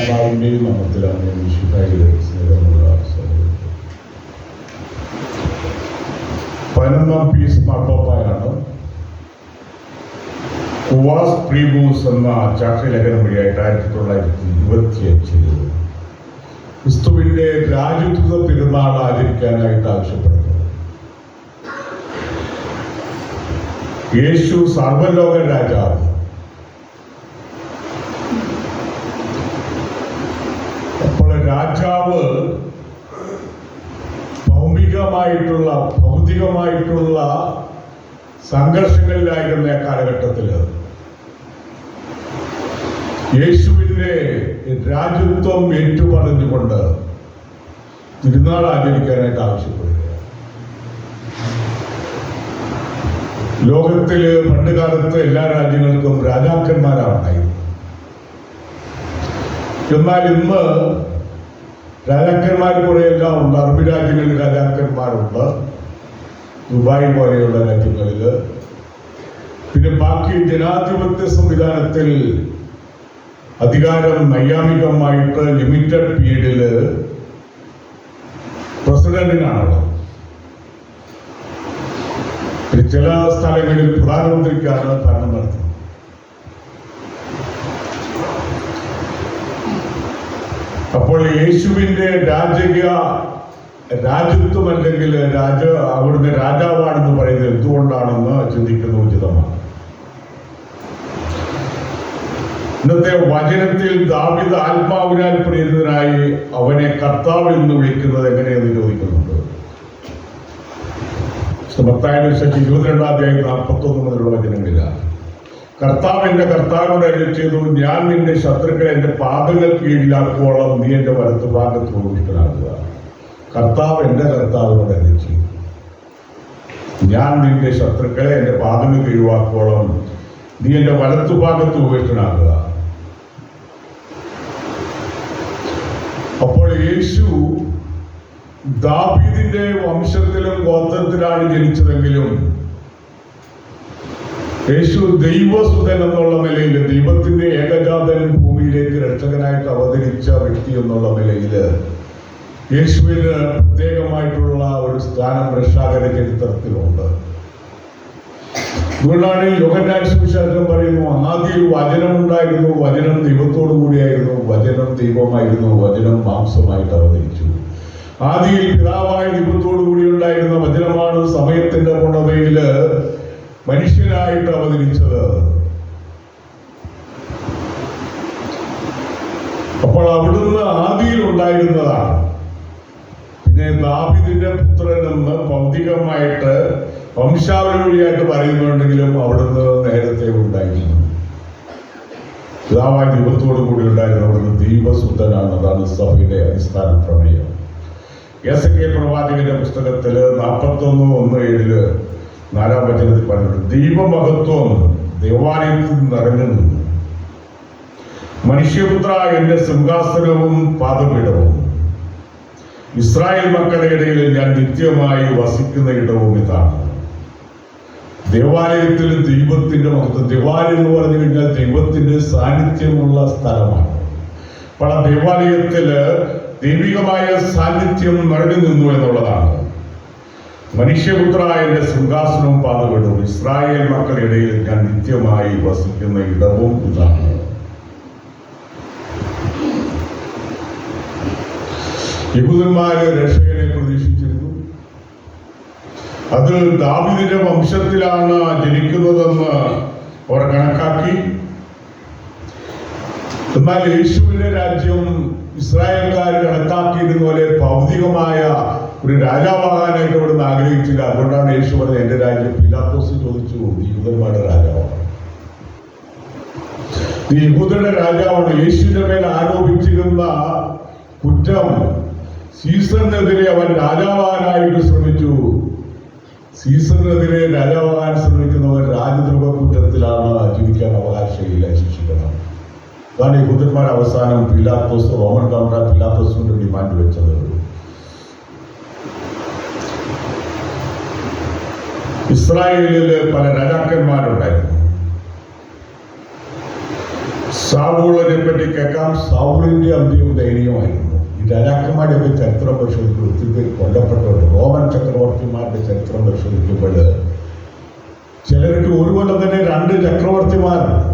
പരിശുദ്ധാത്മാവിൻ്റെയും നാമത്തിലാണ് വിശുദ്ധയിലെ സ്നേഹമുള്ള സഹോദരൻ. 11 പീസ് മാർപ്പാപ്പയാണ് കുവാസ് പ്രീബൂസ് എന്ന ചാക്രിലേഖനം വഴിയായിട്ട് 1925 ക്രിസ്തുവിന്റെ രാജദൂത പെരുന്നാൾ ആചരിക്കാനായിട്ട് ആവശ്യപ്പെടുന്നത്. യേശു സർവ്വലോക രാജാവ്. അപ്പോൾ രാജാവ് ഭൗതികമായിട്ടുള്ള സംഘർഷങ്ങളിലായിരുന്ന കാലഘട്ടത്തിൽ യേശുവിന്റെ രാജ്യത്വം ഏറ്റുപറഞ്ഞുകൊണ്ട് തിരുനാൾ ആചരിക്കാനായിട്ട് ആവശ്യപ്പെടുക. ലോകത്തില് പണ്ടുകാലത്ത് എല്ലാ രാജ്യങ്ങൾക്കും രാജാക്കന്മാരാണായിരുന്നു. എന്നാൽ ഇന്ന് രാജാക്കന്മാർ കൂടെയെല്ലാം ഉണ്ട്. അറബ് രാജ്യങ്ങളിൽ രാജാക്കന്മാരുണ്ട്, ദുബായ് പോലെയുള്ള രാജ്യങ്ങളിൽ. പിന്നെ ബാക്കി ജനാധിപത്യ സംവിധാനത്തിൽ അധികാരം നൈയാമികമായിട്ട് ലിമിറ്റഡ് പീരീഡില് പ്രസിഡന്റിനാണുള്ളത്. ചില സ്ഥലങ്ങളിൽ പ്രധാനമന്ത്രിക്കാണ് ഭരണം നടത്തുന്നത്. അപ്പോൾ യേശുവിന്റെ രാജ്യത്വം അല്ലെങ്കിൽ അവിടുന്ന് രാജാവാണെന്ന് പറയുന്നത് എന്തുകൊണ്ടാണെന്ന് ചിന്തിക്കുന്നത് ഉചിതമാണ്. ഇന്നത്തെ വചനത്തിൽ ദാവീദ് ആത്മാവിനാൽ പ്രേരിതനായി അവനെ കർത്താവ് എന്ന് വിളിക്കുന്നത് എങ്ങനെയെന്ന് ചോദിക്കുന്നുണ്ട്. മത്തായി 22:41 മുതലുള്ള വചനങ്ങളിലാണ് കർത്താവ് എന്റെ കർത്താവിനോട് അരുളി ചെയ്തു, ഞാൻ നിന്റെ ശത്രുക്കളെ എന്റെ പാദങ്ങൾ കീഴിലാക്കുവോളം നീ എന്റെ വലത്തുഭാഗത്ത് പ്രവേശിക്കനാകുക. കർത്താവ് എന്റെ കർത്താവിനോട് അരുളി ചെയ്തു, ഞാൻ നിന്റെ ശത്രുക്കളെ എന്റെ പാദങ്ങൾ കീഴിലാക്കുവോളം നീ എന്റെ വലത്തുഭാഗത്ത് പ്രവേശിക്കനാകുക. അപ്പോൾ യേശു ദാവീദിന്റെ വംശത്തിലും ഗോത്രത്തിലാണ് ജനിച്ചതെങ്കിലും യേശു ദൈവസുതൻ എന്നുള്ള നിലയിൽ, ദൈവത്തിന്റെ ഏകജാതൻ ഭൂമിയിലേക്ക് രക്ഷകനായിട്ട് അവതരിച്ച വ്യക്തി എന്നുള്ള നിലയിൽ യേശുവിന് പ്രത്യേകമായിട്ടുള്ള ഒരു സ്ഥാനം രക്ഷാകര ചരിത്രത്തിലുണ്ട്. അതുകൊണ്ടാണ് യോഹന്നാൻ സുവിശേഷം പറയുന്നു, ആദിയിൽ വചനം ഉണ്ടായിരുന്നു, വചനം ദൈവത്തോടു കൂടിയായിരുന്നു, വചനം ദൈവമായിരുന്നു, വചനം മാംസമായിട്ട് അവതരിച്ചു. ആദിയിൽ പിതാവായ ദൈവത്തോടു കൂടി ഉണ്ടായിരുന്ന വചനമാണ് സമയത്തിന്റെ പൂർണ്ണതയില് മനുഷ്യനായിട്ട് അവതരിച്ചത്. അപ്പോൾ അവിടുന്ന് ആദിയിൽ ഉണ്ടായിരുന്നതാണ്. പിന്നെ ദാവീദിന്റെ പുത്രൻ എന്ന് ഭൗതികമായിട്ട് വംശാവലി വഴിയായിട്ട് പറയുന്നുണ്ടെങ്കിലും അവിടുന്ന് നേരത്തെ ഉണ്ടായിരുന്നു. പിതാവായ ദൈവത്തോടു കൂടി ഉണ്ടായിരുന്ന അവിടുന്ന് ദൈവസുതനാണ്. അതാണ് സഭയുടെ അടിസ്ഥാന പ്രമേയം. യെസെക്കിയേൽ പ്രവാചകന്റെ പുസ്തകത്തില് 41:1-7 4-ാം വചനത്തിൽ പറഞ്ഞിട്ടുണ്ട്, ദൈവമഹത്വം ദേവാലയത്തിൽ നിറഞ്ഞു നിന്നു. മനുഷ്യപുത്ര എന്റെ സിംഹാസനവും പാദപീഠവും ഇസ്രായേൽ മക്കളുടെ ഇടയിൽ ഞാൻ നിത്യമായി വസിക്കുന്ന ഇടവും ഇതാണ്. ദേവാലയത്തിൽ ദൈവത്തിന്റെ മഹത്വം. ദേവാലയം എന്ന് പറഞ്ഞു കഴിഞ്ഞാൽ ദൈവത്തിന്റെ സാന്നിധ്യമുള്ള സ്ഥലമാണ്. അപ്പോൾ ആ ദേവാലയത്തില് ദൈവികമായ സാന്നിധ്യം നിറഞ്ഞു നിന്നു എന്നുള്ളതാണ്. മനുഷ്യപുത്ര എന്റെ സിംഹാസനവും പാദപീഠവും ഇസ്രായേൽ മക്കളുടെ ഇടയിൽ ഞാൻ നിത്യമായി വസിക്കുന്ന ഇടവും ഇതാണ്. യഹൂദന്മാര് രക്ഷകനെ പ്രതീക്ഷിച്ചിരുന്നു. അത് ദാവീദിന്റെ വംശത്തിലാണ് ജനിക്കുന്നതെന്ന് അവർ കണക്കാക്കി. എന്നാൽ യേശുവിന്റെ രാജ്യം ഇസ്രായേൽക്കാർ കണക്കാക്കിയിരുന്ന പോലെ ഭൗതികമായ ഒരു രാജാവാകാനായിട്ട് അവിടുന്ന് ആഗ്രഹിച്ചില്ല. അതുകൊണ്ടാണ് യേശു പറഞ്ഞത്, എന്റെ രാജ്യം പീലാത്തോസ് ചോദിച്ചു, യഹൂദന്മാരുടെ രാജാവാണ്, യഹൂദരുടെ രാജാവാണ്. യേശുവിന്റെ മേൽ ആരോപിച്ചിരുന്ന കുറ്റം, സീസറിനെതിരെ അവൻ രാജാവാകാനായിട്ട് ശ്രമിച്ചു. സീസറിനെതിരെ രാജാവാകാൻ ശ്രമിക്കുന്നവർ രാജദ്രോഹ കുറ്റത്തിലാണ്, ജീവിക്കാൻ അവകാശമില്ല, ശിക്ഷിക്കണം. അതാണ് യഹൂദന്മാർ അവസാനം പീലാത്തോസ്, റോമൻ ഗവർണർ പീലാത്തോസിന്റെ ഡിമാൻഡ് വെച്ചത്. ഇസ്രായേലില് പല രാജാക്കന്മാരുണ്ടായിരുന്നു. സാവൂളിനെ പറ്റി കേൾക്കാം. സാവൂളിന്റെ അന്ത്യം ദയനീയമായിരുന്നു. ഈ രാജാക്കന്മാരുടെയൊക്കെ ചരിത്രം പരിശോധിക്കുമ്പോൾ ഒത്തിരി പേര് കൊല്ലപ്പെട്ടവർ, റോമൻ ചക്രവർത്തിമാരുടെ ചരിത്രം പരിശോധിക്കുമ്പോൾ ചിലർക്ക് ഒരു കൊല്ലം തന്നെ 2 ചക്രവർത്തിമാരുണ്ട്.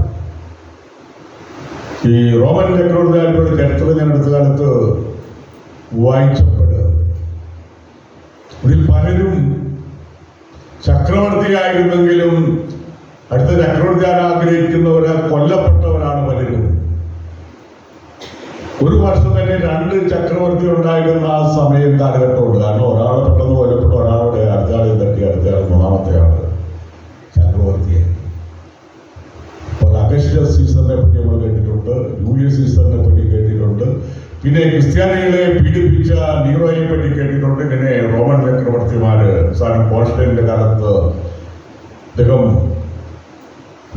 ഈ റോമൻ ചക്രവർത്തിമാരുടെ ചരിത്രം ഞാൻ അടുത്ത കാലത്ത് വായിച്ചപ്പോൾ ഇതിൽ പലരും ചക്രവർത്തിയായിരുന്നെങ്കിലും അടുത്ത ചക്രവർത്തിയാൻ ആഗ്രഹിക്കുന്നവരാൽ കൊല്ലപ്പെട്ടവരാണ് പലരും. ഒരു വർഷം തന്നെ 2 ചക്രവർത്തി ഉണ്ടായിരുന്ന ആ സമയം കാലഘട്ടമുണ്ട്. കാരണം ഒരാൾ പെട്ടെന്ന് കൊല്ലപ്പെട്ട, ഒരാളുടെ അടുത്തയാളെ തട്ടി, അടുത്തയാൾ 3-ാമത്തെ ആള് ചക്രവർത്തിയായി. അപ്പോൾ അഗസ്റ്റസ് സീസറിനെ പറ്റി നമ്മൾ കേട്ടിട്ടുണ്ട്, ജൂലിയസ് സീസറിനെ പറ്റി കേട്ടിട്ടുണ്ട്, പിന്നെ ക്രിസ്ത്യാനികളെ പീഡിപ്പിച്ച നീറോയെ പറ്റി കേട്ടിട്ടുണ്ട്. ഇങ്ങനെ റോമൻ ചക്രവർത്തിമാര് കോൺസ്റ്റന്റിന്റെ കാലത്ത് അദ്ദേഹം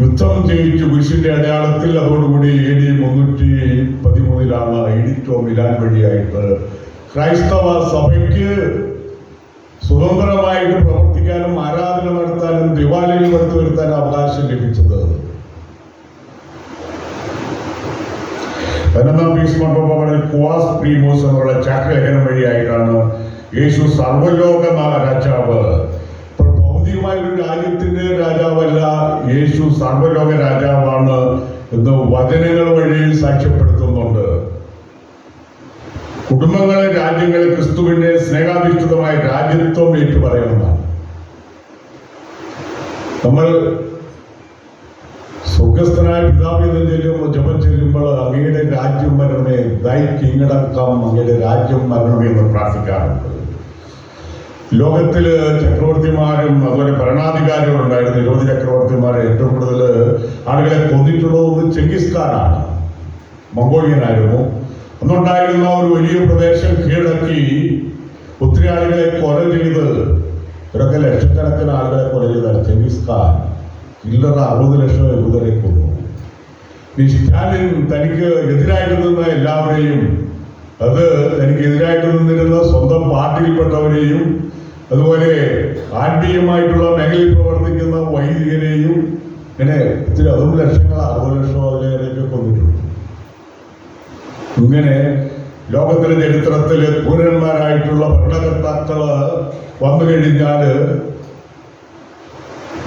യുദ്ധം ജയിച്ചു കുരിശിന്റെ അടയാളത്തിൽ. അതോടുകൂടി AD 313 എഡിക്റ്റോ മിലാൻ വഴിയായിട്ട് ക്രൈസ്തവ സഭയ്ക്ക് സ്വതന്ത്രമായിട്ട് പ്രവർത്തിക്കാനും ആരാധന നടത്താനും ദേവാലയം എടുത്തു വരുത്താനും അവകാശം ലഭിച്ചത്. 11-ാം പീസ് ക്വാസ് പ്രീമോസ് എന്നുള്ള ചാക്രലേഖനം വഴിയായിട്ടാണ് യേശു സർവലോക രാജാവ്. ഇപ്പോൾ ഭൗതികമായ ഒരു രാജ്യത്തിന്റെ രാജാവല്ല, യേശു സർവലോക രാജാവാണ് എന്ന് വചനങ്ങൾ വഴി സാക്ഷ്യപ്പെടുത്തുന്നുണ്ട്. കുടുംബങ്ങളെ, രാജ്യങ്ങളെ ക്രിസ്തുവിന്റെ സ്നേഹാധിഷ്ഠിതമായ രാജ്യത്വം ഏറ്റു പറയുന്നതാണ്. നമ്മൾ സ്വർഗസ്ഥനായ പിതാവിനെ ജപം ചെല്ലുമ്പോൾ അങ്ങയുടെ രാജ്യം വരണമേ, ദൈ കിങ്ഡം കം, അങ്ങയുടെ രാജ്യം വരണമേ എന്ന് പ്രാർത്ഥിക്കാറുണ്ട്. ലോകത്തില് ചക്രവർത്തിമാരും അതുപോലെ ഭരണാധികാരികളും ഉണ്ടായിരുന്നു. നിരവധി ചക്രവർത്തിമാരെ ഏറ്റവും കൂടുതൽ ആളുകളെ കൊന്നിട്ടുള്ളത് ചെങ്കിസ് ഖാനാണ്. മംഗോളിയനായിരുന്നു. അന്നുണ്ടായിരുന്ന ഒരു വലിയ പ്രദേശം കീഴടക്കി ഒത്തിരി ആളുകളെ കൊല ചെയ്ത്, ഇവരൊക്കെ ലക്ഷക്കണക്കിന് ആളുകളെ കൊല ചെയ്താണ്. ചെങ്കിസ് ഖാൻ 60 ലക്ഷം യഹൂദരെ കൊന്നു. ഈ സ്റ്റാലിൻ തനിക്ക് എതിരായിട്ട് നിന്ന എല്ലാവരെയും, അത് തനിക്ക് എതിരായിട്ട് നിന്നിരുന്ന സ്വന്തം പാർട്ടിയിൽപ്പെട്ടവരെയും അതുപോലെ ആത്മീയമായിട്ടുള്ള മേഖലയിൽ പ്രവർത്തിക്കുന്ന വൈദികരെയും ഇങ്ങനെ ഒത്തിരി, അതും ലക്ഷങ്ങൾ, 60 ലക്ഷം അതിലേറെയൊക്കെ കൊന്നിട്ടുണ്ട്. ഇങ്ങനെ ലോകത്തിലെ ചരിത്രത്തില് ക്രൂരന്മാരായിട്ടുള്ള ഭരണകർത്താക്കള് വന്നു കഴിഞ്ഞാല്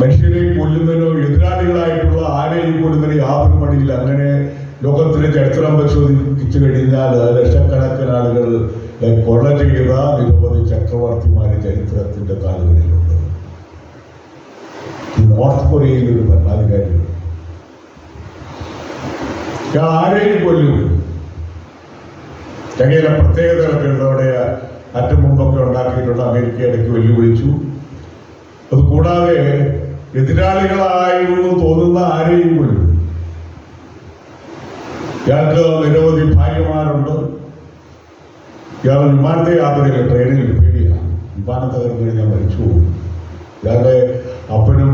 മനുഷ്യരെ കൊല്ലുന്നതിനോ എതിരാളികളായിട്ടുള്ള ആരെയും കൊല്ലുന്നതിന് യാതൊരു മടിയില്ല. അങ്ങനെ ലോകത്തിലെ ചരിത്രം പരിശോധിച്ചു കഴിഞ്ഞാൽ ലക്ഷക്കണക്കിന് ആളുകൾ കൊള്ള ചെയ്ത നിരവധി ചക്രവർത്തിമാര് ചരിത്രത്തിന്റെ കാലുകളിലുണ്ട്. നോർത്ത് കൊറിയയിൽ ഒരു ഭരണാധികാരിയുണ്ട്. ആരെയും കൊല്ലും. ചങ്ങയിലെ പ്രത്യേകതകളൊക്കെ ഉണ്ട്. അവിടെ അറ്റം മുമ്പൊക്കെ ഉണ്ടാക്കിയിട്ടുള്ള അമേരിക്ക ഇടയ്ക്ക് വെല്ലുവിളിച്ചു. അതുകൂടാതെ എതിരാളികളായിരുന്നു തോന്നുന്ന ആരെയും കൊല്ലും. ഇയാൾക്ക് നിരവധി ഭാര്യമാരുണ്ട്. ഇയാൾ വിമാനത്തെ യാത്രയില്ല, ട്രെയിനിൽ പേടിയാണ്. വിമാനം തകർന്നു കഴിഞ്ഞാൽ മരിച്ചു പോകും. ഇയാളുടെ അപ്പനും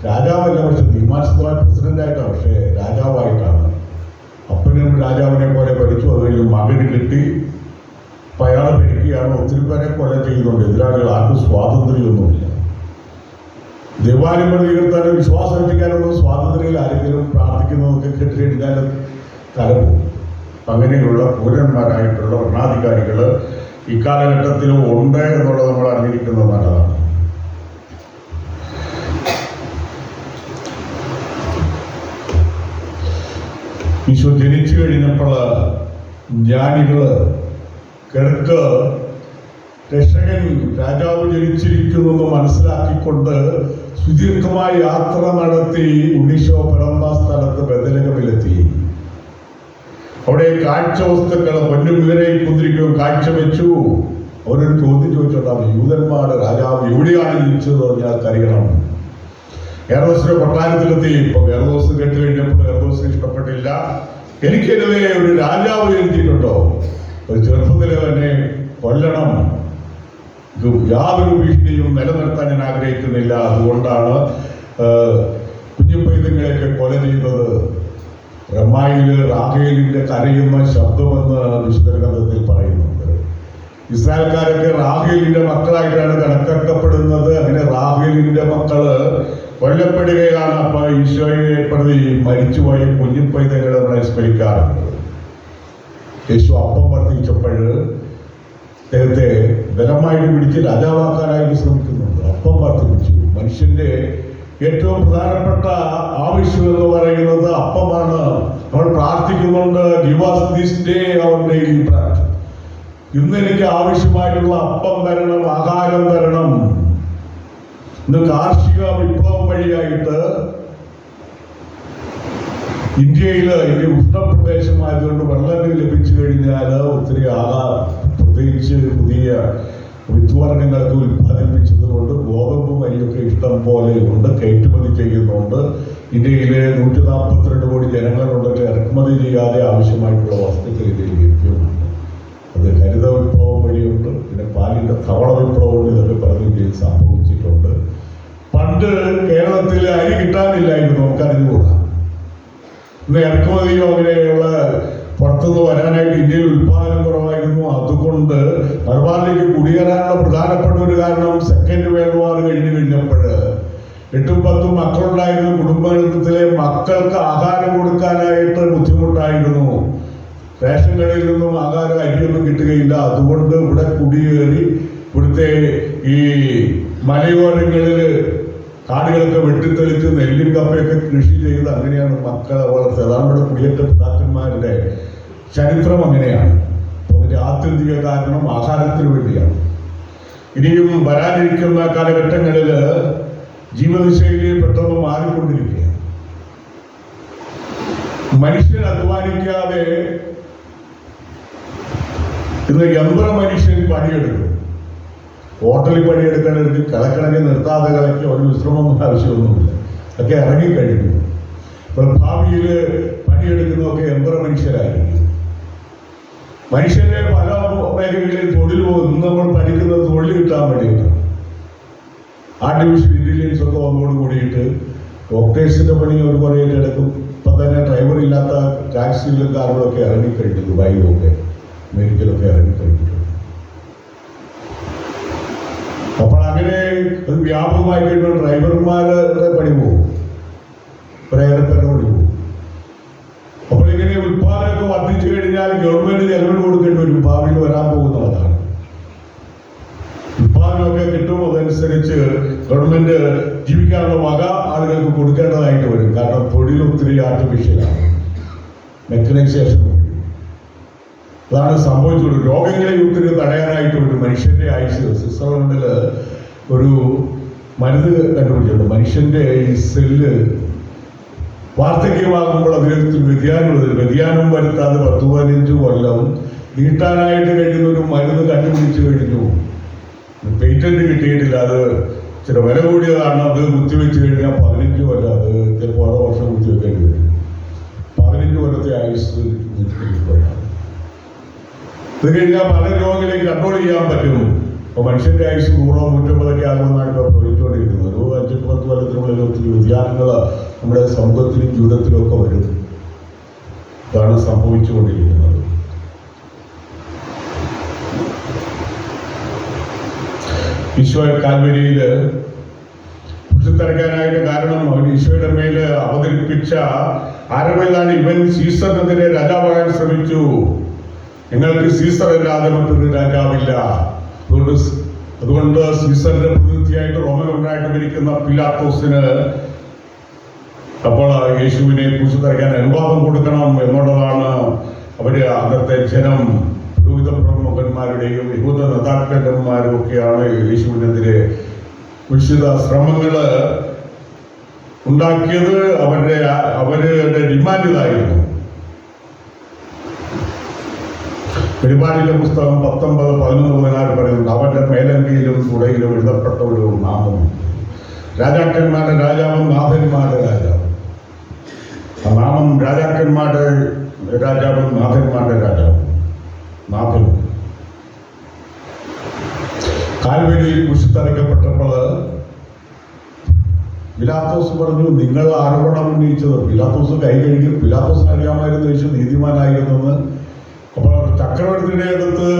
രാജാവല്ല, പക്ഷെ നിയമാനുസൃതമായ പ്രസിഡന്റായിട്ടാണ്, പക്ഷേ രാജാവായിട്ടാണ്. അപ്പനും രാജാവിനെ പോലെ ഭരിച്ചു. അത് കഴിഞ്ഞ് മകന് കിട്ടി. അപ്പൊ അയാൾ ഭരിക്കുകയാണ്. ഒത്തിരി പേരെ കൊല ചെയ്യുന്നുണ്ട്. എതിരാളികൾ ആർക്കും സ്വാതന്ത്ര്യമൊന്നുമില്ല. ദേവാലയം ഉയർത്താനും വിശ്വാസം എത്തിക്കാനുള്ള സ്വാതന്ത്ര്യം ആരെങ്കിലും പ്രാർത്ഥിക്കുന്നതൊക്കെ കെട്ടിക്കഴിഞ്ഞാൽ തലപോകും. അങ്ങനെയുള്ള ക്രൂരന്മാരായിട്ടുള്ള ഭരണാധികാരികൾ ഇക്കാലഘട്ടത്തിലും ഉണ്ട് എന്നുള്ളത് നമ്മൾ അറിഞ്ഞിരിക്കുന്നത് നല്ലതാണ്. ഈശോ ജനിച്ചു കഴിഞ്ഞപ്പോൾ ജ്ഞാനികള് കിഴക്ക് രക്ഷകൻ രാജാവ് ജനിച്ചിരിക്കുന്നെന്ന് മനസ്സിലാക്കിക്കൊണ്ട് സുദീർഘമായ യാത്ര നടത്തി ഉണ്ണീശോ പിറന്ന സ്ഥലത്ത് ബെത്ലഹേമിലെത്തി. അവിടെ കാഴ്ച വസ്തുക്കൾ പൊന്നും ഇവരെയും കുതിരിക്കുകയും കാഴ്ചവെച്ചു. അവരൊരു ചോദ്യം ചോദിച്ചോണ്ടാവും, യൂതന്മാരുടെ രാജാവ് എവിടെയാണ് ജനിച്ചത് പറഞ്ഞാൽ അറിയണം. ഹെറോസിന്റെ കൊട്ടാരത്തിലെത്തി. ഇപ്പൊ ഹെറോസ് കേട്ട് കഴിഞ്ഞപ്പോൾ ഹെറോസിന് ഇഷ്ടപ്പെട്ടില്ല. എനിക്കെതിരെ ഒരു രാജാവ് ജനിച്ചിട്ടുണ്ടോ, ഒരു ചെറുപ്പത്തിലെ തന്നെ കൊല്ലണം, ഇത് യാതൊരു ഭീഷണിയും നിലനിർത്താൻ ഞാൻ ആഗ്രഹിക്കുന്നില്ല, അതുകൊണ്ടാണ് കുഞ്ഞു പൈതങ്ങളെയൊക്കെ കൊല ചെയ്തത്. റമായില് റാഹേലിന്റെ കരയുന്ന ശബ്ദമെന്ന് വിശുദ്ധ ഗ്രന്ഥത്തിൽ പറയുന്നുണ്ട്. ഇസ്രായേൽക്കാരൊക്കെ റാഹേലിന്റെ മക്കളായിട്ടാണ് കണക്കാക്കപ്പെടുന്നത്. അങ്ങനെ റാഹേലിന്റെ മക്കള് കൊല്ലപ്പെടുകയാണ്. അപ്പൊ ഈശോയെ പ്രതി മരിച്ചുപോയ കുഞ്ഞിപ്പൈതങ്ങളെ നമ്മളെ സ്മരിക്കാറുണ്ട്. യേശു അപ്പം വർദ്ധിച്ചപ്പോൾ അദ്ദേഹത്തെ ബലമായിട്ട് പിടിച്ച് രാജാവാക്കാനായിട്ട് ശ്രമിക്കുന്നുണ്ട്. അപ്പം വർദ്ധിപ്പിച്ചു. മനുഷ്യന്റെ ഏറ്റവും പ്രധാനപ്പെട്ട ആവശ്യം എന്ന് പറയുന്നത് അപ്പമാണ്. നമ്മൾ പ്രാർത്ഥിക്കുന്നുണ്ട്, give us this day our daily bread. ഇന്ന് എനിക്ക് ആവശ്യമായിട്ടുള്ള അപ്പം തരണം, ആഹാരം തരണം. ഇന്ന് കാർഷിക വിപ്ലവം വഴിയായിട്ട് ഇന്ത്യ ഉഷ്ണപ്രദേശമായതുകൊണ്ട് വെള്ളം ലഭിച്ചു കഴിഞ്ഞാൽ ഒത്തിരി പ്രത്യേകിച്ച് പുതിയ വിത്തുവർഗങ്ങൾക്ക് ഉൽപ്പാദിപ്പിച്ചത് കൊണ്ട് ഗോതമ്പും അരിയൊക്കെ ഇഷ്ടം പോലെ ഉണ്ട്, കയറ്റുമതി ചെയ്യുന്നുണ്ട്. ഇന്ത്യയിലെ 142 കോടി ജനങ്ങളുണ്ടെങ്കിൽ ഇറക്കുമതി ചെയ്യാതെ ആവശ്യമായിട്ടുള്ള വസ്തുക്കൾ ഇന്ത്യയിൽ ലഭ്യമാണ്. അത് ഹരിത വിപ്ലവം വഴിയുണ്ട്, പിന്നെ പാലിന്റെ ധവള വിപ്ലവം, ഇതൊക്കെ പറഞ്ഞ് ഇന്ത്യയിൽ സംഭവിച്ചിട്ടുണ്ട്. പണ്ട് കേരളത്തിൽ അരി കിട്ടാനില്ലായിരുന്നു, നമുക്കറിഞ്ഞുകൂടാ. ഇന്ന് ഇറക്കുമതിയോ അങ്ങനെയുള്ള പുറത്തുനിന്ന് വരാനായിട്ട് ഇന്ത്യയിൽ ഉത്പാദനം കുറവായിരുന്നു. അതുകൊണ്ട് മലബാറിലേക്ക് കുടിയേറാനുള്ള പ്രധാനപ്പെട്ട ഒരു കാരണം സെക്കൻഡ് വേൾഡ് വാർ കഴിഞ്ഞപ്പോൾ 8-10 മക്കളുണ്ടായിരുന്ന കുടുംബത്തിലെ മക്കൾക്ക് ആഹാരം കൊടുക്കാനായിട്ട് ബുദ്ധിമുട്ടായിരുന്നു. റേഷൻ കടയിൽ നിന്നും ആഹാരം അരിയൊന്നും കിട്ടുകയില്ല. അതുകൊണ്ട് ഇവിടെ കുടിയേറി ഇവിടുത്തെ ഈ മലയോരങ്ങളിൽ കാടുകളൊക്കെ വെട്ടിത്തെളിച്ച് നെല്ലും കപ്പയൊക്കെ കൃഷി ചെയ്ത് അങ്ങനെയാണ് മക്കളെ വളർത്തുന്നത്. അതാണ് ഇവിടെ കുടിയേറ്റ പിതാക്കന്മാരുടെ ചരിത്രം അങ്ങനെയാണ്. അപ്പോൾ അതിന്റെ ആത്യന്തിക കാരണം ആഹാരത്തിന് വേണ്ടിയാണ്. ഇനിയും വരാനിരിക്കുന്ന കാലഘട്ടങ്ങളിൽ ജീവിതശൈലി പെട്ടെന്ന് മാറിക്കൊണ്ടിരിക്കുകയാണ്. മനുഷ്യൻ അധ്വാനിക്കാതെ ഇന്ന് യന്ത്ര മനുഷ്യൻ പണിയെടുക്കും. ഹോട്ടലിൽ പണിയെടുക്കണമെങ്കിൽ കിളക്കണമെങ്കിൽ നിർത്താതെ കളയ്ക്ക് ഒരു വിശ്രമമൊന്നും ആവശ്യമൊന്നുമില്ല, ഒക്കെ ഇറങ്ങിക്കഴിഞ്ഞു. ഇപ്പോൾ ഭാവിയിൽ പണിയെടുക്കുന്നതൊക്കെ യന്ത്ര മനുഷ്യരായിരിക്കും. മനുഷ്യന്റെ പല മേഖലകളിൽ തൊഴിൽ പോകും. ഇന്ന് നമ്മൾ പഠിക്കുന്നത് തൊഴിൽ കിട്ടാൻ വേണ്ടിയിട്ടാണ്. ആർട്ടിഫിഷ്യൽ ഇന്റലിജൻസ് ഒക്കെ വന്നോട് കൂടിയിട്ട് ഡോക്ടേഴ്സിന്റെ പണി അവർ കുറേ എടുക്കും. ഇപ്പം തന്നെ ഡ്രൈവർ ഇല്ലാത്ത ടാക്സിയിലും കാറുകളൊക്കെ ഇറങ്ങിക്കഴിഞ്ഞു. ദുബായിലൊക്കെ അമേരിക്കയിലൊക്കെ ഇറങ്ങിക്കഴിഞ്ഞിട്ടുണ്ട്. അപ്പോൾ അങ്ങനെ അത് വ്യാപകമായി കഴിയുമ്പോൾ ഡ്രൈവർമാരുടെ പണി പോകും, പ്രേരപ്പരുടെ പണി പോകും. അപ്പോൾ ഇങ്ങനെ ഉത്പാദനമൊക്കെ വർദ്ധിച്ചു കഴിഞ്ഞാൽ ഗവൺമെന്റ് ചെലവിന് കൊടുക്കേണ്ടി വരും. ഭാവിയിൽ വരാൻ പോകുന്നതാണ്. ഉത്പാദനമൊക്കെ കിട്ടും, അതനുസരിച്ച് ഗവൺമെന്റ് ജീവിക്കാനുള്ള വക ആളുകൾക്ക് കൊടുക്കേണ്ടതായിട്ട് വരും. കാരണം തൊഴിൽ ഒത്തിരി ആർട്ടിഫിഷ്യലാണ്, മെക്കനൈസേഷൻ. അതാണ് സംഭവിച്ചുകൊണ്ട് രോഗങ്ങളെ ഒത്തിരി തടയാനായിട്ട് ഒരു മനുഷ്യന്റെ ആയുസ്. സ്വിറ്റ്സർലൻഡിൽ ഒരു മരുന്ന് കണ്ടുപിടിച്ചിട്ടുണ്ട്. മനുഷ്യന്റെ ഈ സെല്ല് വാർദ്ധക്യമാകുമ്പോൾ അതിനകത്ത് വ്യതിയാനം വരുത്താതെ 10-15 കൊല്ലം നീട്ടാനായിട്ട് കഴിയുന്ന ഒരു മരുന്ന് കണ്ടുപിടിച്ചു കഴിഞ്ഞു. പേറ്റന്റ് കിട്ടിയിട്ടില്ല. അത് ചില വില കൂടിയതാണ്. അത് കുത്തിവെച്ച് കഴിഞ്ഞാൽ 15 കൊല്ലം, അത് ചിലപ്പോൾ 6 വർഷം കുത്തിവെക്കേണ്ടി വരും. 15 കൊല്ലത്തെ ആയുസ് നീട്ടിക്കൊണ്ടാണ്. ഇത് കഴിഞ്ഞാൽ പല രോഗങ്ങളെയും കൺട്രോൾ ചെയ്യാൻ പറ്റും. അപ്പോൾ മനുഷ്യന്റെ ആയുസ് 100-150 ആകുമെന്നാണ് ഇപ്പോൾ പ്രവചിച്ചുകൊണ്ടിരിക്കുന്നത്. ഒരു 5-10 കൊല്ലത്തിനുള്ളിൽ ഒത്തിരി വ്യതിയാനങ്ങൾ നമ്മുടെ സമൂഹത്തിലും ജീവിതത്തിലും ഒക്കെ വരും. ഇതാണ് സംഭവിച്ചുകൊണ്ടിരിക്കുന്നത്. ഈശോ കാൽവരിയിൽ കുറിച്ചിറക്കാനായിട്ട് കാരണം അവൻ ഈശോയുടെ മേൽ അവതരിപ്പിച്ച ആരവയിലാണ് ഇവൻ സീസറിനെതിരെ രാജാവാകാൻ ശ്രമിച്ചു. നിങ്ങൾക്ക് സീസർ അല്ലാതെ മറ്റൊരു രാജാവില്ല. അതുകൊണ്ട് സീസറിന്റെ പ്രതിനിധിയായിട്ട് റോമനായിട്ട് ഭരിക്കുന്ന പിലാത്തോസിന് അപ്പോൾ യേശുവിനെ കുറിച്ചിറക്കാൻ അനുവാദം കൊടുക്കണം എന്നുള്ളതാണ് അവര് അന്നത്തെ ജനം, പുരോഹിത പ്രമുഖന്മാരുടെയും യഹൂദ നേതാക്കന്മാരും ഒക്കെയാണ് യേശുവിനെതിരെ വിശുദ്ധ ശ്രമങ്ങൾ ഉണ്ടാക്കിയത്. അവരുടെ ഡിമാൻഡ് ഇതായിരുന്നു. വെളിപാടിന്റെ പുസ്തകം 19:11 പറയുന്നുണ്ട്, അവന്റെ മേലങ്കിയിലും തുടയിലും എഴുതപ്പെട്ട ഒരു നാമം, രാജാക്കന്മാരുടെ രാജാവും നാഥന്മാരുടെ രാജാവും. ആ നാമം രാജാക്കന്മാരുടെ രാജാവും നാഥന്മാരുടെ രാജാവും. നാഥനും കാൽവരിയിൽ കുരിശിലറയ്ക്കപ്പെട്ടപ്പോൾ പിലാത്തോസ് പറഞ്ഞു, നിങ്ങൾ ആരോപണം ഉന്നയിച്ചത്. പിലാത്തോസ് കൈ കഴുകി. പിലാത്തോസിന് അറിയാമായിരുന്നു യേശു നീതിമാനായിരുന്നെന്ന്. അപ്പോൾ ചക്രവർത്തിയുടെ അടുത്ത്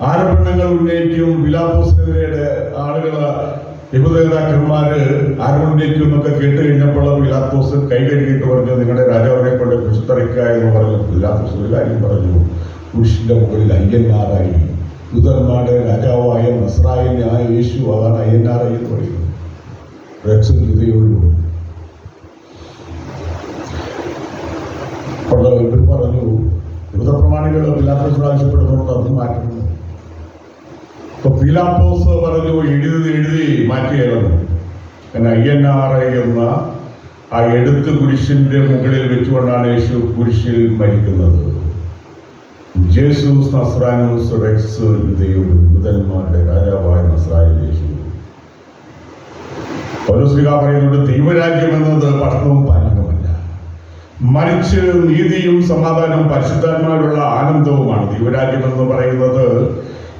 ആരോപണങ്ങൾ ഉന്നയിക്കും. പിലാത്തോസിനെതിരെ ആളുകൾ യഹൂദനേതാക്കന്മാര് ആരോണിലേക്കും എന്നൊക്കെ കേട്ട് കഴിഞ്ഞപ്പോൾ പിലാത്തോസ് കൈ കഴുകിയിട്ട് പറഞ്ഞു, നിങ്ങളുടെ രാജാവിനെ കൊണ്ട് കുരിശിത്തറയ്ക്കുക എന്ന് പറഞ്ഞു. പിലാത്തോസ് ഒരു കാര്യം പറഞ്ഞു, കുരിശിന്റെ മുകളിൽ അയ്യന്മാരായി യൂദന്മാരുടെ രാജാവായ നസ്രായനായ യേശു, അതാണ് അയ്യന്മാരായി എന്ന് പറയുന്നത്. ഹൃദയമുള്ളൂ. അപ്പോൾ ഇവർ പറഞ്ഞു, യൂദപ്രമാണികൾ പിലാത്തോസിനോട് ആവശ്യപ്പെടുന്നുണ്ട് അത് മാറ്റുന്നു. അപ്പൊ പീലാത്തോസ് പറഞ്ഞു, എഴുതി മാറ്റിയാലും എന്നെ അയ്യന്നാറ എന്ന ആ എഴുത്ത് കുരിശിന്റെ മുകളിൽ വെച്ചുകൊണ്ടാണ് യേശു കുരിശിൽ മരിക്കുന്നത്. ജേസൂസ് നസ്രാനൂസ് റെക്സ് യൂദന്മാരുടെ രാജാവായ നസ്രായൻ യേശു. പൗലോസ് പറയുന്നുണ്ട്, ദൈവരാജ്യം എന്നത് ഭക്ഷണവും പാനീയവുമല്ല, മറിച്ച് നീതിയും സമാധാനവും പരിശുദ്ധാത്മാവിലുള്ള ആനന്ദവുമാണ്. ദൈവരാജ്യം എന്ന് പറയുന്നത്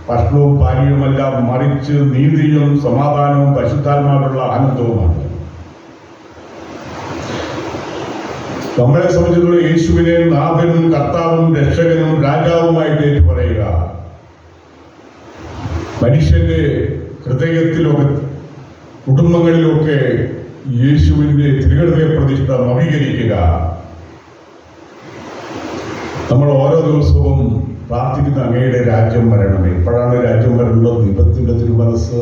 ഭക്ഷണവും പാനീയവുമല്ല, മറിച്ച് നീതിയും സമാധാനവും പരിശുദ്ധാത്മാവിലുള്ള ആനന്ദവുമാണ്. നമ്മളെ സംബന്ധിച്ചിടത്തോളം യേശുവിനെ നാഥനും കർത്താവും രക്ഷകനും രാജാവുമായിട്ട് ഏറ്റു പറയുക, മനുഷ്യന്റെ ഹൃദയത്തിലൊക്കെ കുടുംബങ്ങളിലൊക്കെ യേശുവിന്റെ തിരുഹൃദയ പ്രതിഷ്ഠ നവീകരിക്കുക. നമ്മൾ ഓരോ ദിവസവും പ്രാർത്ഥിക്കുന്ന അങ്ങയുടെ രാജ്യം വരണമേ. എപ്പോഴാണ് രാജ്യം വരുന്നത്? ദൈവത്തിന്റെ തിരുമനസ്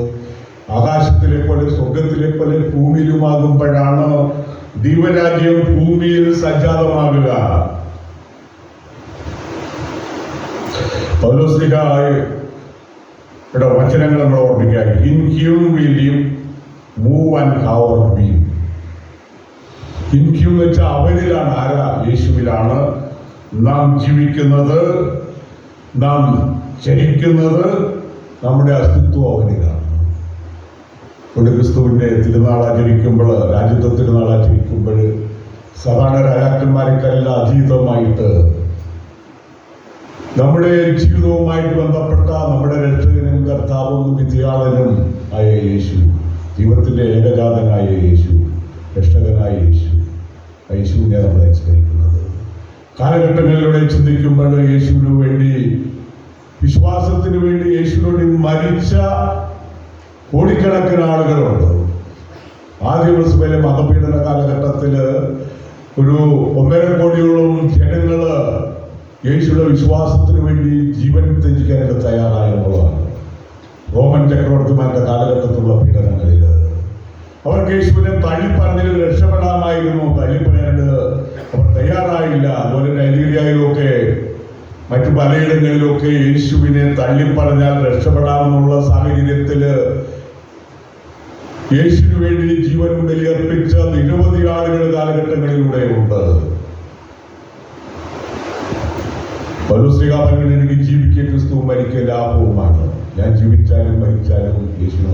ആകാശത്തിലെ പോലെ സ്വർഗത്തിലെ പോലെ ഭൂമിയിലുമാകുമ്പോഴാണ് ദൈവരാജ്യം ഭൂമിയിൽ സജ്ജാതമാകുക. പൗലോസ്ലിഹയുടെ വചനങ്ങൾ നമ്മൾ ഓർമ്മിക്കുക. In him we live, move and have our being. In him എന്ന് വെച്ചാൽ അവനിലാണ്, ആരാ? യേശുവിലാണ് നാം ജീവിക്കുന്നത്, നാം ചരിക്കുന്നത്, നമ്മുടെ അസ്തിത്വം അവനിലാണ്. ഒരു ക്രിസ്തുവിന്റെ തിരുനാൾ ആചരിക്കുമ്പോൾ, രാജ്യത്വ തിരുനാൾ ആചരിക്കുമ്പോൾ സാധാരണ രാജാക്കന്മാരെക്കെല്ലാം അതീതമായിട്ട് നമ്മുടെ ജീവിതവുമായിട്ട് ബന്ധപ്പെട്ട നമ്മുടെ രക്ഷകനും കർത്താവും വിദ്യാളനും ആയ യേശു, ദൈവത്തിന്റെ ഏകജാതനായ യേശു, രക്ഷകനായ യേശു, യേശുവിനെ നമ്മൾ സ്മരിക്കുന്നത്. കാലഘട്ടങ്ങളിലൂടെ ചിന്തിക്കുമ്പോൾ യേശുവിനു വേണ്ടി, വിശ്വാസത്തിന് വേണ്ടി യേശുവിനോട് മരിച്ച കോടിക്കണക്കിന് ആളുകളുണ്ട്. ആദ്യ ക്രിസ്തുവിലെ മതപീഡന കാലഘട്ടത്തിൽ ഒരു 1.5 കോടിയോളം ജനങ്ങള് യേശുവിന്റെ വിശ്വാസത്തിന് വേണ്ടി ജീവൻ ത്യജിക്കാനൊക്കെ തയ്യാറായെന്നുള്ളതാണ്. റോമൻ ചക്രവർത്തിമാരുടെ കാലഘട്ടത്തിലുള്ള പീഡനങ്ങളിൽ അവർക്ക് യേശുവിനെ തള്ളിപ്പറഞ്ഞതിൽ രക്ഷപ്പെടാമായിരുന്നു, തള്ളിപ്പറയാണ്ട് അവർ തയ്യാറായില്ല. അതുപോലെ നൈജീരിയയിലൊക്കെ മറ്റു പലയിടങ്ങളിലൊക്കെ യേശുവിനെ തള്ളിപ്പറഞ്ഞാൽ രക്ഷപ്പെടാമെന്നുള്ള സാഹചര്യത്തിൽ യേശുവിന് വേണ്ടി ജീവൻ ബലിയർപ്പിച്ച നിരവധി ആളുകൾ കാലഘട്ടങ്ങളിലൂടെ ഉണ്ട്. പൗലോസ്ലീഹ പറഞ്ഞു, എനിക്ക് ജീവിക്കുക ക്രിസ്തു, മരിക്കുക ലാഭവുമാണ്. ഞാൻ ജീവിച്ചാലും മരിച്ചാലും യേശുവിനെ